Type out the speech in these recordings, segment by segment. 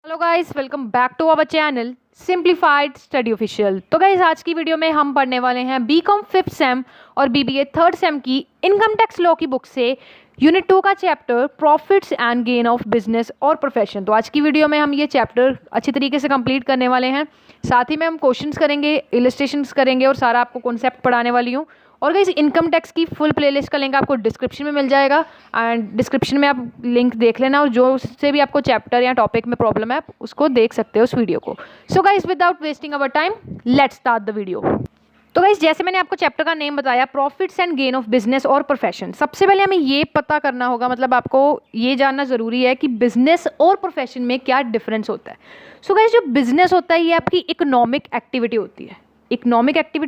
Hello guys, welcome back to our channel simplified study official. तो guys, आज की video में हम पढ़ने वाले हैं बीकॉम 5th सेम और बीबीए 3rd सेम की इनकम टैक्स लॉ की बुक से यूनिट 2 का chapter profits and gain of business और प्रोफेशन। तो आज की वीडियो में हम ये चैप्टर अच्छी तरीके से कंप्लीट करने वाले हैं। साथ ही में हम क्वेश्चंस करेंगे, इलस्ट्रेशंस करेंगे और सारा आपको कॉन्सेप्ट पढ़ाने वाली हूँ। और गाइस, इनकम टैक्स की फुल प्लेलिस्ट का लिंक आपको डिस्क्रिप्शन में मिल जाएगा एंड डिस्क्रिप्शन में आप लिंक देख लेना और जो उससे भी आपको चैप्टर या टॉपिक में प्रॉब्लम है आप उसको देख सकते हो उस वीडियो को। So guys, without wasting our time let's start the video. तो गाइस, जैसे मैंने आपको चैप्टर का नेम बताया, profits and gain of business और प्रोफेशन। सबसे पहले हमें ये पता करना होगा, मतलब आपको ये जानना ज़रूरी है कि बिजनेस और प्रोफेशन में क्या डिफरेंस होता है। सो गाइस, जो बिजनेस होता है ये आपकी इकोनॉमिक एक्टिविटी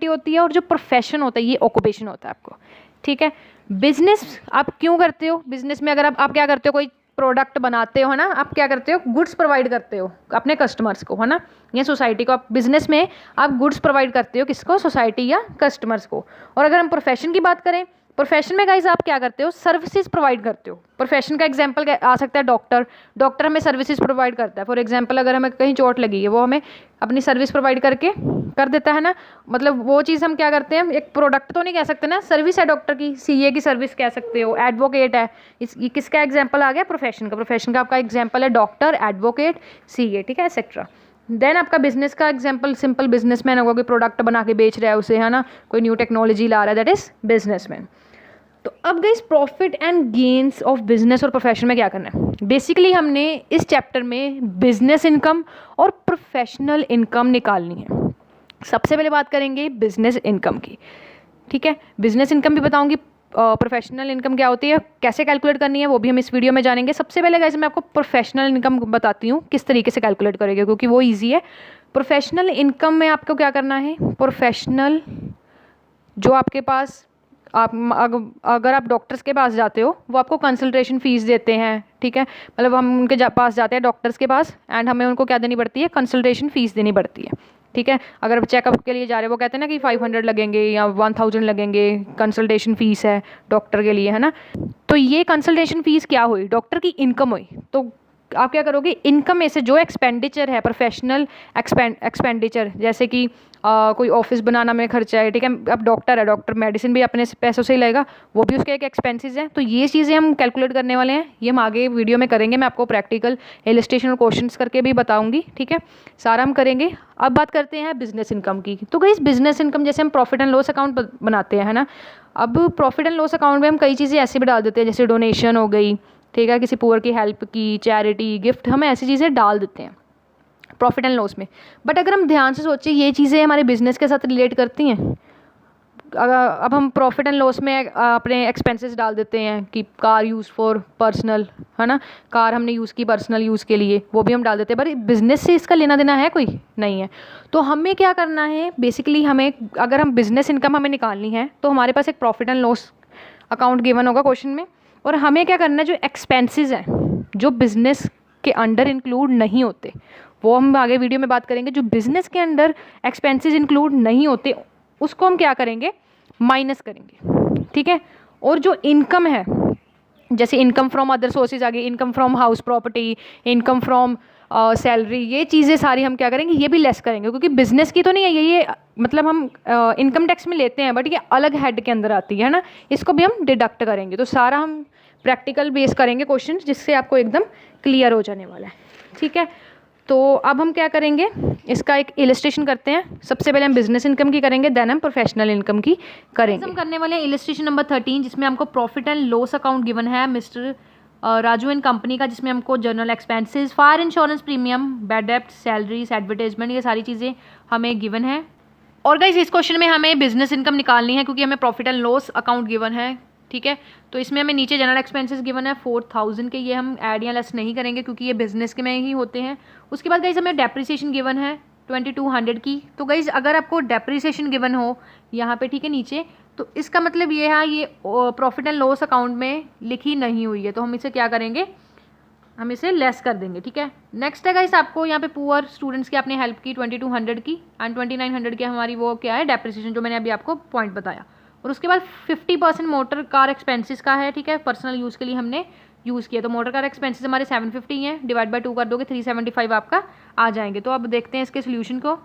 होती है, और जो प्रोफेशन होता है ये ऑक्यूपेशन होता है आपको। ठीक है, बिजनेस आप क्यों करते हो? बिजनेस में अगर आप क्या करते हो, कोई प्रोडक्ट बनाते हो, है ना, आप क्या करते हो, गुड्स प्रोवाइड करते हो अपने कस्टमर्स को, है ना, या सोसाइटी को। आप बिजनेस में आप गुड्स प्रोवाइड करते हो, किसको? सोसाइटी या कस्टमर्स को। और अगर हम प्रोफेशन की बात करें, प्रोफेशन में गाइस आप क्या करते हो? सर्विसेज प्रोवाइड करते हो। प्रोफेशन का एग्जांपल आ सकता है डॉक्टर हमें सर्विसेज प्रोवाइड करता है। फॉर एग्जांपल, अगर हमें कहीं चोट लगी है, वो हमें अपनी सर्विस प्रोवाइड करके कर देता है ना। मतलब वो चीज़ हम क्या करते हैं, एक प्रोडक्ट तो नहीं कह सकते ना, सर्विस है डॉक्टर की, सीए की सर्विस कह सकते हो, एडवोकेट है। ये किसका एग्जाम्पल आ गया? प्रोफेशन का आपका एग्जाम्पल है डॉक्टर, एडवोकेट, सीए, ठीक है, एक्सेट्रा। देन आपका बिजनेस का एग्जांपल, सिंपल बिजनेसमैन होगा, कोई प्रोडक्ट बना के बेच रहा है उसे, है ना, कोई न्यू टेक्नोलॉजी ला रहा है, दैट इज बिजनेसमैन। तो अब guys, profit and gains of business और प्रोफेशन में क्या करना है? बेसिकली हमने इस चैप्टर में बिजनेस इनकम और प्रोफेशनल इनकम निकालनी है। सबसे पहले बात करेंगे बिजनेस इनकम की। ठीक है, बिजनेस इनकम भी बताऊंगी, प्रोफेशनल इनकम क्या होती है, कैसे कैलकुलेट करनी है, वो भी हम इस वीडियो में जानेंगे। सबसे पहले गाइस मैं आपको प्रोफेशनल इनकम बताती हूँ किस तरीके से कैलकुलेट करेंगे, क्योंकि वो ईजी है। प्रोफेशनल इनकम में आपको क्या करना है? प्रोफेशनल जो आपके पास अगर आप डॉक्टर्स के पास जाते हो, वो आपको कंसल्टेशन फ़ीस देते हैं। ठीक है, मतलब हम उनके पास जाते हैं डॉक्टर्स के पास एंड हमें उनको क्या देनी पड़ती है? कंसल्टेशन फ़ीस देनी पड़ती है। ठीक है, अगर आप चेकअप के लिए जा रहे हो, वो कहते हैं ना कि 500 लगेंगे या 1000 लगेंगे, कंसल्टेशन फ़ीस है डॉक्टर के लिए, है ना। तो ये कंसल्टेशन फ़ीस क्या हुई? डॉक्टर की इनकम हुई। तो आप क्या करोगे? इनकम में से जो एक्सपेंडिचर है, प्रोफेशनल एक्सपेंडिचर, जैसे कि कोई ऑफिस बनाना में खर्चा है, ठीक है, अब डॉक्टर है, डॉक्टर मेडिसिन भी अपने पैसों से ही लेगा, वो भी उसके एक एक्सपेंसेस हैं। तो ये चीज़ें हम कैलकुलेट करने वाले हैं, ये हम आगे वीडियो में करेंगे। मैं आपको प्रैक्टिकल इलस्ट्रेशन और क्वेश्चंस करके भी बताऊंगी। ठीक है, सारा हम करेंगे। अब बात करते हैं बिजनेस इनकम की। तो गाइस, बिजनेस इनकम जैसे हम प्रॉफिट एंड लॉस अकाउंट बनाते हैं, है ना। अब प्रॉफिट एंड लॉस अकाउंट में हम कई चीज़ें ऐसे भी डाल देते हैं, जैसे डोनेशन हो गई, ठीक है, किसी पुअर की हेल्प की, चैरिटी, गिफ्ट, हम ऐसी चीज़ें डाल देते हैं प्रॉफिट एंड लॉस में। बट अगर हम ध्यान से सोचें, ये चीज़ें हमारे बिजनेस के साथ रिलेट करती हैं। अब हम प्रॉफिट एंड लॉस में अपने एक्सपेंसेस डाल देते हैं कि कार यूज़ फॉर पर्सनल, है ना, कार हमने यूज़ की पर्सनल यूज़ के लिए, वो भी हम डाल देते हैं। पर बिजनेस से इसका लेना देना है कोई? नहीं है। तो हमें क्या करना है? बेसिकली हमें, अगर हम बिजनेस इनकम हमें निकालनी है, तो हमारे पास एक profit and loss account given होगा क्वेश्चन में, और हमें क्या करना है? जो एक्सपेंसेस हैं जो बिजनेस के अंडर इंक्लूड नहीं होते, वो हम आगे वीडियो में बात करेंगे। जो बिजनेस के अंडर एक्सपेंसेस इंक्लूड नहीं होते उसको हम क्या करेंगे? माइनस करेंगे। ठीक है, और जो इनकम है, जैसे इनकम फ्रॉम अदर सोर्सेज आ गई, income from house property, income from salary, ये चीज़ें सारी हम क्या करेंगे? ये भी लेस करेंगे, क्योंकि बिजनेस की तो नहीं है ये मतलब हम इनकम टैक्स में लेते हैं, बट ये अलग हेड के अंदर आती है ना, इसको भी हम डिडक्ट करेंगे। तो सारा हम प्रैक्टिकल बेस करेंगे क्वेश्चन, जिससे आपको एकदम क्लियर हो जाने वाला है। ठीक है, तो अब हम क्या करेंगे? इसका एक इलस्ट्रेशन करते हैं। सबसे पहले हम बिजनेस इनकम की करेंगे, देन हम प्रोफेशनल इनकम की करेंगे। हम करने वाले हैं इलस्ट्रेशन नंबर 13, जिसमें हमको profit and loss account given है मिस्टर राजू एंड कंपनी का, जिसमें हमको general expenses, fire insurance premium, bad डेप्ट, सैलरीज, एडवर्टाइजमेंट, ये सारी चीज़ें हमें गिवन है। और गाइस, इस क्वेश्चन में हमें बिजनेस इनकम निकालनी है, क्योंकि हमें profit and loss account given है। ठीक है, तो इसमें हमें नीचे जनरल एक्सपेंसेस गिवन है 4000 के, ये हम ऐड या लेस नहीं करेंगे क्योंकि ये बिजनेस के में ही होते हैं। उसके बाद गाइस हमें डेप्रिसिएशन गिवन है 2200 की। तो गाइस, अगर आपको डेप्रिसिएशन गिवन हो यहाँ पे, ठीक है, नीचे, तो इसका मतलब ये है ये प्रॉफिट एंड लॉस अकाउंट में लिखी नहीं हुई है, तो हम इसे क्या करेंगे? हम इसे लेस कर देंगे। ठीक है, नेक्स्ट है गाइस, आपको यहाँ पे पुअर स्टूडेंट्स की आपने हेल्प की 2200 की, एंड 2900 की हमारी वो क्या है? डेप्रिसिएशन, जो मैंने अभी आपको पॉइंट बताया। और उसके बाद 50% मोटर कार एक्सपेंसेस का है। ठीक है, पर्सनल यूज़ के लिए हमने यूज़ किया। तो मोटर कार एक्सपेंसेस हमारे 750 हैं, डिवाइड बाय 2 कर दोगे 375 आपका आ जाएंगे। तो अब देखते हैं इसके सोल्यूशन को।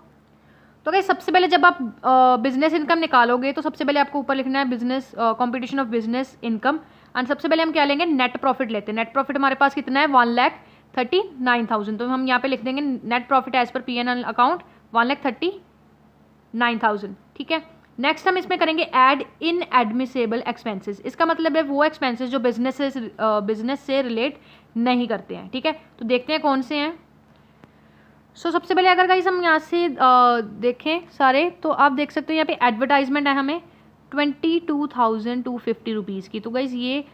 तो गाइस सबसे पहले जब आप बिजनेस इनकम निकालोगे तो सबसे पहले आपको ऊपर लिखना है business competition of business income, and सबसे पहले हम क्या लेंगे, नेट प्रॉफिट लेते हैं। नेट प्रॉफिट हमारे पास कितना है 1,39,000। तो हम यहाँ पे लिख देंगे net profit as per P&L account 1,39,000, ठीक है। नेक्स्ट हम इसमें करेंगे ऐड इन एडमिसेबल एक्सपेंसेस। इसका मतलब है वो एक्सपेंसेस जो बिजनेस से रिलेट नहीं करते हैं, ठीक है। तो देखते हैं कौन से हैं। सबसे पहले अगर गाइस हम यहाँ से देखें सारे, तो आप देख सकते हो यहाँ पे एडवर्टाइजमेंट है हमें 22,250 रुपीज़ की। तो गाइस ये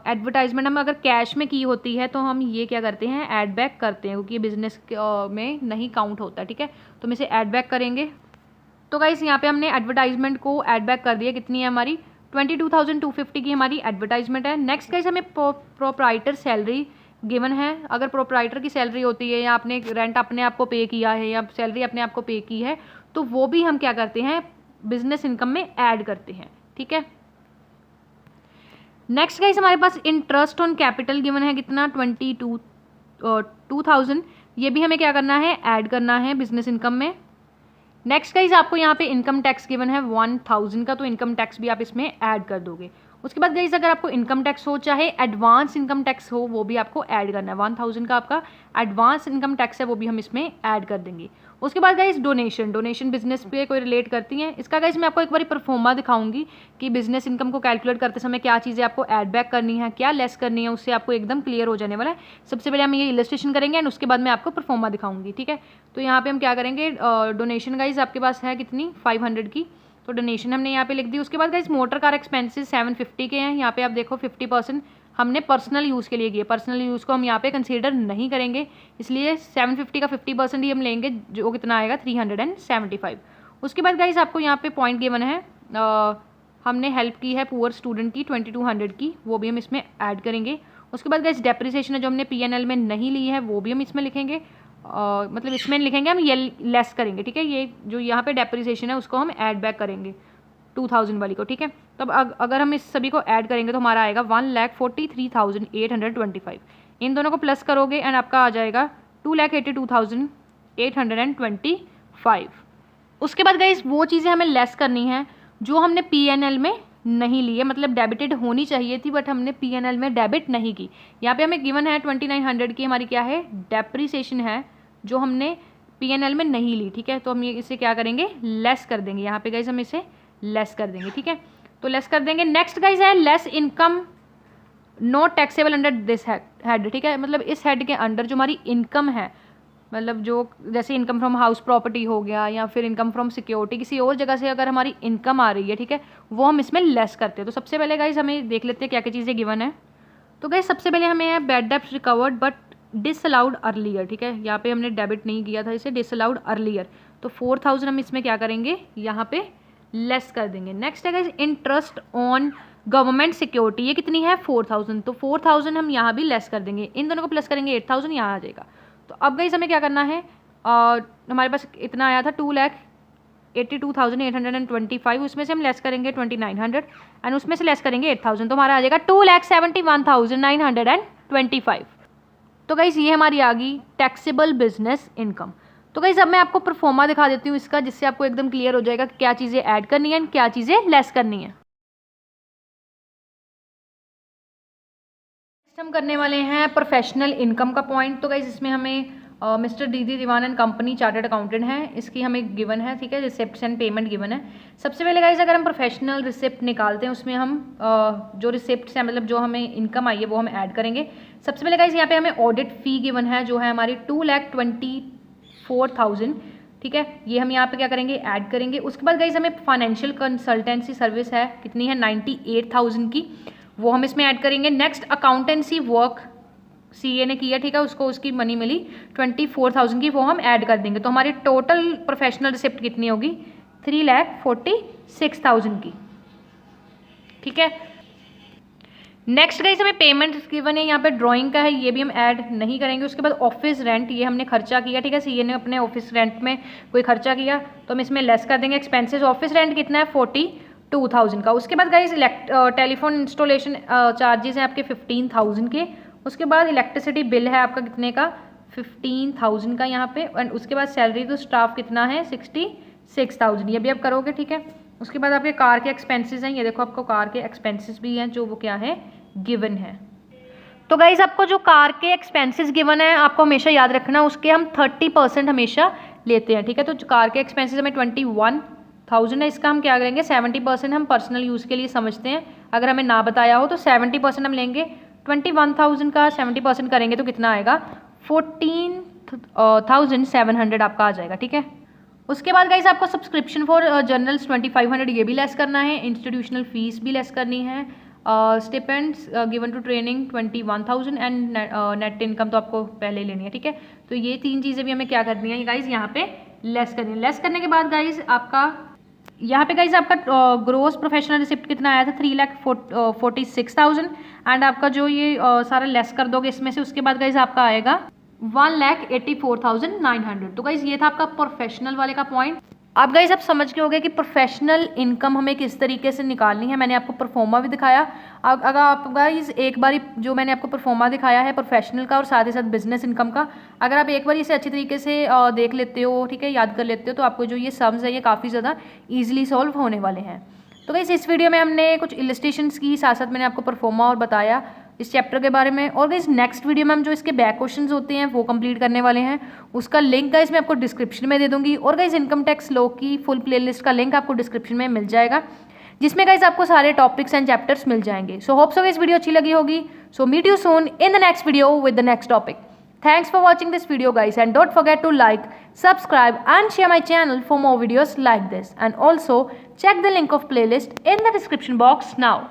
एडवर्टाइजमेंट हम अगर कैश में की होती है तो हम ये क्या करते हैं, ऐड बैक करते हैं, क्योंकि ये बिजनेस में नहीं काउंट होता, ठीक है। तो हम इसे ऐड बैक करेंगे। तो गाइस यहाँ पे हमने एडवर्टाइजमेंट को ऐड बैक कर दिया। कितनी है हमारी 22,250 की हमारी एडवर्टाइजमेंट है। नेक्स्ट गाइस हमें प्रोप्राइटर सैलरी गिवन है। अगर प्रोप्राइटर की सैलरी होती है या आपने रेंट अपने आप को पे किया है या सैलरी अपने आप को पे की है, तो वो भी हम क्या करते हैं, बिजनेस इनकम में ऐड करते हैं, ठीक है। नेक्स्ट गाइस हमारे पास इंटरेस्ट ऑन कैपिटल गिवन है, कितना 22,000। ये भी हमें क्या करना है, ऐड करना है बिजनेस इनकम में। नेक्स्ट गाइस आपको यहाँ पे इनकम टैक्स गिवन है 1,000 का, तो इनकम टैक्स भी आप इसमें ऐड कर दोगे। उसके बाद गाइस अगर आपको इनकम टैक्स हो चाहे एडवांस इनकम टैक्स हो, वो भी आपको ऐड करना है। 1,000 का आपका एडवांस इनकम टैक्स है, वो भी हम इसमें ऐड कर देंगे। उसके बाद गाइस डोनेशन बिजनेस पे कोई रिलेट करती हैं। इसका गाइस मैं आपको एक बार परफॉर्मा दिखाऊंगी कि बिजनेस इनकम को कैलकुलेट करते समय क्या चीज़ें आपको ऐड बैक करनी है, क्या लेस करनी है, उससे आपको एकदम क्लियर हो जाने वाला है। सबसे पहले हम ये इलस्ट्रेशन करेंगे एंड उसके बाद मैं आपको परफॉर्मा दिखाऊंगी, ठीक है। तो यहाँ पे हम क्या करेंगे, डोनेशन गाइस आपके पास है कितनी 500 की, तो डोनेशन हमने यहाँ पे लिख दी। उसके बाद गाइस मोटर कार एक्सपेंसेस 750 के हैं। यहाँ पे आप देखो 50% हमने पर्सनल यूज़ के लिए किए। पर्सनल यूज़ को हम यहाँ पे कंसीडर नहीं करेंगे, इसलिए 750 का 50% ही हम लेंगे, जो कितना आएगा 375। उसके बाद गाइस आपको यहाँ पे पॉइंट गिवन है, हमने हेल्प की है पुअर स्टूडेंट की 2200 की, वो भी हम इसमें ऐड करेंगे। उसके बाद गाइस डेप्रिसिएशन है जो हमने P&L में नहीं ली है, वो भी हम इसमें लिखेंगे। मतलब इसमें लिखेंगे हम, ये लेस करेंगे, ठीक है। ये जो यहाँ पे डेप्रिसिएशन है उसको हम ऐड बैक करेंगे 2,000 वाली को, ठीक है। तब अगर हम इस सभी को ऐड करेंगे तो हमारा आएगा 1,43,825। इन दोनों को प्लस करोगे एंड आपका आ जाएगा 2,82,825। उसके बाद गाइस वो चीज़ें हमें लेस करनी है जो हमने P&L में नहीं ली है, मतलब डेबिटेड होनी चाहिए थी बट हमने P&L में डेबिट नहीं की। यहाँ पे हमें गिवन है 2,900 की हमारी क्या है, डेप्रिसिएशन है, जो हमने P&L में नहीं ली, ठीक है। तो हम ये इसे क्या करेंगे, लेस कर देंगे। यहाँ पे गाइस हम इसे लेस कर देंगे, ठीक है। तो लेस कर देंगे। नेक्स्ट गाइस है less income not taxable under this head, ठीक है। मतलब इस हेड के अंडर जो हमारी इनकम है, मतलब जो जैसे इनकम फ्रॉम हाउस प्रॉपर्टी हो गया या फिर इनकम फ्रॉम सिक्योरिटी, किसी और जगह से अगर हमारी इनकम आ रही है, ठीक है, वो हम इसमें लेस करते हैं। तो सबसे पहले गाइस हमें देख लेते हैं क्या क्या चीज़ें गिवन है। तो गाइस सबसे पहले हमें है bad debts recovered but disallowed earlier, ठीक है। यहाँ पे हमने डेबिट नहीं किया था, इसे डिसअलाउड अर्लियर, तो 4,000 हम इसमें क्या करेंगे, यहाँ पे लेस कर देंगे। नेक्स्ट है guys interest on government security, ये कितनी है 4,000, तो 4,000 हम यहाँ भी लेस कर देंगे। इन दोनों को प्लस करेंगे 8,000 यहाँ आ जाएगा। तो अब गाइस हमें क्या करना है, हमारे पास इतना आया था 2,82,825, उसमें से हम लेस करेंगे 2,900 एंड उसमें से लेस करेंगे 8,000, तो हमारा आ जाएगा 2,71,925। तो गाइस ये हमारी आ गई टैक्सेबल बिजनेस इनकम। तो गाइस अब मैं आपको परफॉर्मा दिखा देती हूँ इसका, जिससे आपको एकदम क्लियर हो जाएगा कि क्या चीज़ें ऐड करनी है क्या चीज़ें लेस करनी है। हम करने वाले हैं प्रोफेशनल इनकम का पॉइंट। तो गाइस इसमें हमें mister D Diwan and company chartered accountant है, इसकी हमें गिवन है, ठीक है। रिसिप्ट एंड पेमेंट गिवन है। सबसे पहले गाइस अगर हम प्रोफेशनल रिसिप्ट निकालते हैं, उसमें हम जो रिसिप्ट है, मतलब जो हमें इनकम आई है, वो हम ऐड करेंगे। सबसे पहले गाइस यहाँ पे हमें ऑडिट फी गिवन है, जो है हमारी 2,24,000, ठीक है। ये हम यहाँ पे क्या करेंगे, ऐड करेंगे। उसके बाद गाइस हमें फाइनेंशियल कंसल्टेंसी सर्विस है, कितनी है 98,000 की, वो हम इसमें ऐड करेंगे। नेक्स्ट अकाउंटेंसी वर्क CA ने किया, ठीक है, उसको उसकी मनी मिली 24,000 की, वो हम ऐड कर देंगे। तो हमारी टोटल प्रोफेशनल रिसिप्ट कितनी होगी 3,46,000 की, ठीक है। नेक्स्ट गाइस हमें पेमेंट गिवन है, यहाँ पे ड्राइंग का है, ये भी हम ऐड नहीं करेंगे। उसके बाद ऑफिस रेंट, ये हमने खर्चा किया, ठीक है, CA ने अपने ऑफिस रेंट में कोई खर्चा किया, तो हम इसमें लेस कर देंगे एक्सपेंसेस। ऑफिस रेंट कितना है 42 2000 का। उसके बाद गाइज टेलीफोन इंस्टॉलेशन चार्जेस हैं आपके 15,000 के। उसके बाद इलेक्ट्रिसिटी बिल है आपका कितने का, 15,000 का यहाँ पे। एंड उसके बाद सैलरी तो स्टाफ कितना है, 66,000, ये भी आप करोगे, ठीक है। उसके बाद आपके कार के एक्सपेंसेस हैं, ये देखो आपको कार के एक्सपेंसेस भी हैं जो वो क्या है, गिवन है। तो गाइज आपको जो कार के एक्सपेंसेस गिवन है आपको हमेशा याद रखना, उसके हम 30% हमेशा लेते हैं, ठीक है। तो कार के एक्सपेंसेस हमें 21,000 है, इसका हम क्या करेंगे, 70% हम पर्सनल यूज़ के लिए समझते हैं। अगर हमें ना बताया हो तो 70% हम लेंगे। 21,000 का 70% करेंगे तो कितना आएगा, 14,700 आपका आ जाएगा, ठीक है। उसके बाद गाइज आपको सब्सक्रिप्शन फॉर जर्नल्स 2500 ये भी लेस करना है, इंस्टीट्यूशनल फीस भी लेस करनी है, stipends given to training 21,000 and net income तो आपको पहले ही लेनी है, ठीक है। तो ये 3 चीज़ें भी हमें क्या करनी है गाइज, यहाँ पे लेस करनी है। लेस करने के बाद गाइज आपका यहाँ पे गाइज आपका ग्रोस प्रोफेशनल रिसिप्ट कितना आया था, 3,46,000 एंड आपका जो ये सारा लेस कर दोगे इसमें से, उसके बाद गाइज आपका आएगा 1,84,900। तो गाइज ये था आपका प्रोफेशनल वाले का पॉइंट। अब गाइज आप समझ गए होंगे कि प्रोफेशनल इनकम हमें किस तरीके से निकालनी है। मैंने आपको परफॉर्मा भी दिखाया। अब अगर आप गाइज एक बार जो मैंने आपको परफॉर्मा दिखाया है प्रोफेशनल का और साथ ही साथ बिजनेस इनकम का, अगर आप एक बार इसे अच्छी तरीके से देख लेते हो, ठीक है, याद कर लेते हो, तो आपको जो ये सम्स है ये काफ़ी ज़्यादा ईजिली सॉल्व होने वाले हैं। तो गाइज इस वीडियो में हमने कुछ इलस्ट्रेशंस की, साथ साथ मैंने आपको परफॉर्मा और बताया इस चैप्टर के बारे में। और गाइस नेक्स्ट वीडियो में हम जो इसके बैक क्वेश्चंस होते हैं वो कंप्लीट करने वाले हैं, उसका लिंक गाइस मैं आपको डिस्क्रिप्शन में दे दूंगी। और गाइस इनकम टैक्स लॉ की फुल प्लेलिस्ट का लिंक आपको डिस्क्रिप्शन में मिल जाएगा, जिसमें गाइस आपको सारे टॉपिक्स एंड चैप्टर्स मिल जाएंगे। So hope so guys video अच्छी लगी होगी। So meet you soon in the next video with the next topic. Thanks for watching this video guys, and don't forget to like, subscribe and share my channel for more videos like this, and also check the link of playlist in the description box now.